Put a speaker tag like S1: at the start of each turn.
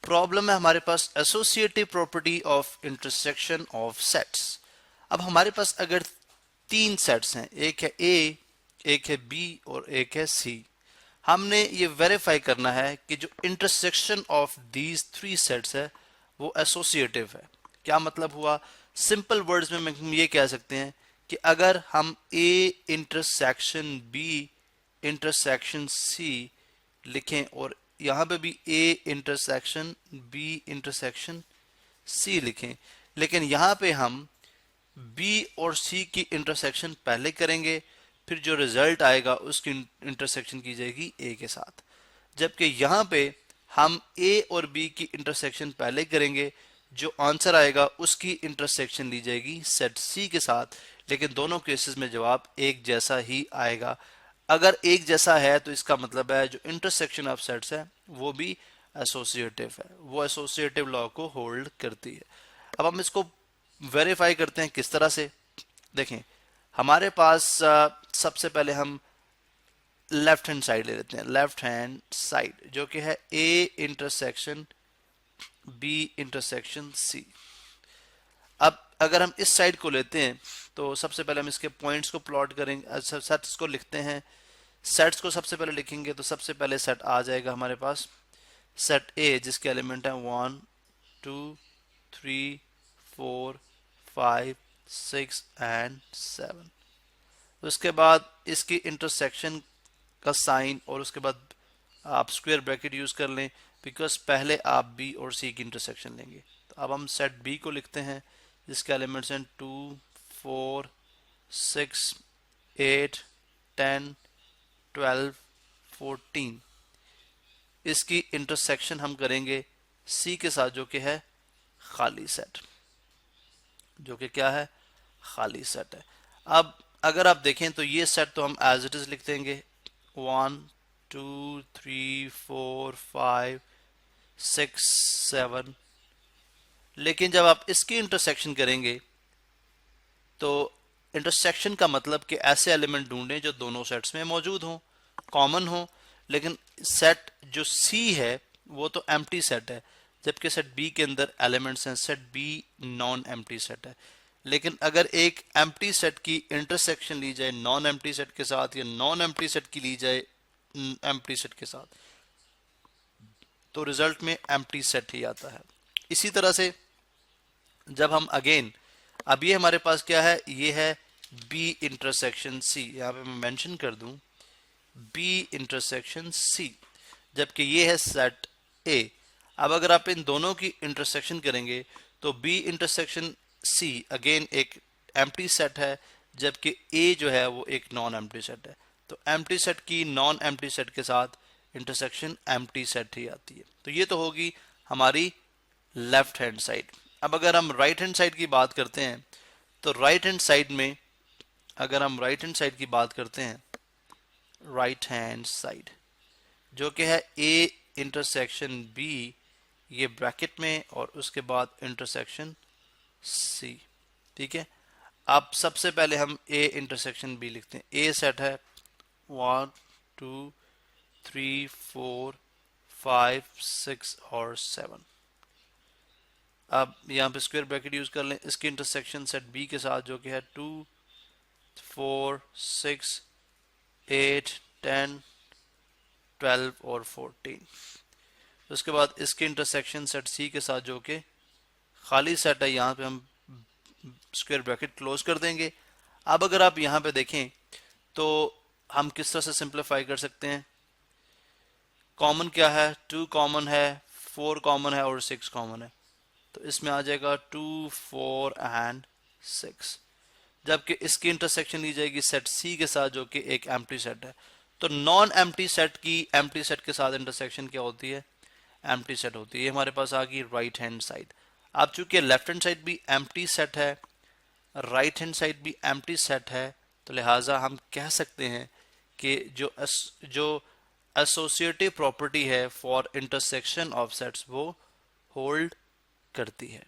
S1: Problem है हमारे पास associative property of intersection of sets. अब हमारे पास अगर तीन सेट्स हैं, एक है ए, एक है बी और एक है सी, हमने ये वेरीफाई करना है कि जो intersection of these three sets है वो एसोसिएटिव है। क्या मतलब हुआ? सिंपल वर्ड्स में हम ये कह सकते हैं कि अगर हम A intersection B intersection C लिखें और यहाँ पे भी A intersection B intersection C लिखें, लेकिन यहाँ पे हम बी और सी की इंटरसेक्शन पहले करेंगे, फिर जो रिजल्ट आएगा उसकी इंटरसेक्शन की जाएगी ए के साथ। जबकि यहाँ पे हम ए और बी की इंटरसेक्शन पहले करेंगे, जो आंसर आएगा उसकी इंटरसेक्शन ली जाएगी सेट सी के साथ। लेकिन दोनों केसेस में जवाब एक जैसा ही आएगा। अगर एक जैसा है तो इसका मतलब है जो इंटरसेक्शन ऑफ सेट्स है वो भी एसोसिएटिव है, वो एसोसिएटिव लॉ को होल्ड करती है। अब हम इसको वेरीफाई करते हैं किस तरह से। देखें, हमारे पास सबसे पहले हम लेफ्ट हैंड साइड ले लेते हैं। लेफ्ट हैंड साइड जो कि है A intersection B intersection C. अब अगर हम इस साइड को लेते हैं तो सबसे पहले हम इसके पॉइंट्स को प्लॉट करेंगे, सेट्स को लिखते हैं। सेट्स को सबसे पहले लिखेंगे तो सबसे पहले सेट आ जाएगा हमारे पास सेट ए, जिसके एलिमेंट है 1 2 3 4 5 6 एंड 7। उसके बाद इसकी इंटरसेक्शन का साइन और उसके बाद आप स्क्वायर ब्रैकेट यूज कर लें, बिकॉज पहले आप बी और सी की इंटरसेक्शन लेंगे। तो अब हम सेट बी को लिखते हैं जिसके एलिमेंट्स हैं 2 4 6 8 10 12 14। इसकी इंटरसेक्शन हम करेंगे सी के साथ जो कि है खाली सेट, जो कि क्या है? खाली सेट है। अब अगर आप देखें तो ये सेट तो हम एज इट इज लिख देंगे 1 2 3 4 5 6 7। लेकिन जब आप इसकी इंटरसेक्शन करेंगे तो इंटरसेक्शन का मतलब कि ऐसे एलिमेंट ढूंढें जो दोनों सेट्स में मौजूद हों, कॉमन हो। लेकिन सेट जो सी है वो तो एम्प्टी सेट है, जबकि सेट बी के अंदर एलिमेंट्स हैं। Set B non empty set है। लेकिन अगर एक एम्प्टी सेट की इंटरसेक्शन ली जाए नॉन एम्प्टी सेट के साथ या नॉन एम्प्टी सेट की ली जाए एम्प्टी सेट के साथ, तो रिजल्ट में एम्प्टी सेट ही आता है। इसी तरह से जब हम अगेन, अब ये हमारे पास क्या है? ये है बी इंटरसेक्शन सी। यहाँ पे मैं मेंशन कर दूं बी इंटरसेक्शन सी, जबकि ये है सेट ए। अब अगर आप इन दोनों की इंटरसेक्शन करेंगे तो बी इंटरसेक्शन सी अगेन एक एम्प्टी सेट है, जबकि ए जो है वो एक नॉन एम्प्टी सेट है। तो एम्प्टी सेट की नॉन एम्प्टी सेट के साथ इंटरसेक्शन एम्प्टी सेट ही आती है। तो ये तो होगी हमारी लेफ्ट हैंड साइड। अब अगर हम राइट हैंड साइड की बात करते हैं तो राइट हैंड साइड में, अगर हम राइट हैंड साइड की बात करते हैं, राइट हैंड साइड जो कि है ए इंटरसेक्शन बी, ये ब्रैकेट में, और उसके बाद इंटरसेक्शन सी। ठीक है। अब सबसे पहले हम ए इंटरसेक्शन बी लिखते हैं। ए सेट है 1 2 3 4 5 6 और 7। अब यहाँ पे स्क्वायर ब्रैकेट यूज कर लें। इसकी इंटरसेक्शन सेट बी के साथ जो कि है 2 4 6 8 10 12 और 14। उसके बाद इसके इंटरसेक्शन सेट सी के साथ जो कि खाली सेट है, यहाँ पे हम स्क्वायर ब्रैकेट क्लोज कर देंगे। अब अगर आप यहाँ पे देखें तो हम किस तरह से सिंप्लीफाई कर सकते हैं? कॉमन क्या है? 2 कॉमन है, 4 कॉमन है और 6 कॉमन है। तो इसमें आ जाएगा 2 4 एंड 6। जबकि इसकी इंटरसेक्शन ली जाएगी सेट सी के साथ जो कि एक एम्प्टी सेट है। तो नॉन एम्प्टी सेट की एम्प्टी सेट के साथ इंटरसेक्शन क्या होती है? एम्प्टी सेट होती है। ये हमारे पास आ गई राइट हैंड साइड। अब चूंकि लेफ्ट हैंड साइड भी एम्प्टी सेट है, राइट हैंड साइड भी एम्प्टी सेट है, तो लिहाजा हम कह सकते हैं कि जो एसोसिएटिव प्रॉपर्टी है फॉर इंटरसेक्शन ऑफ सेट्स वो होल्ड करती है।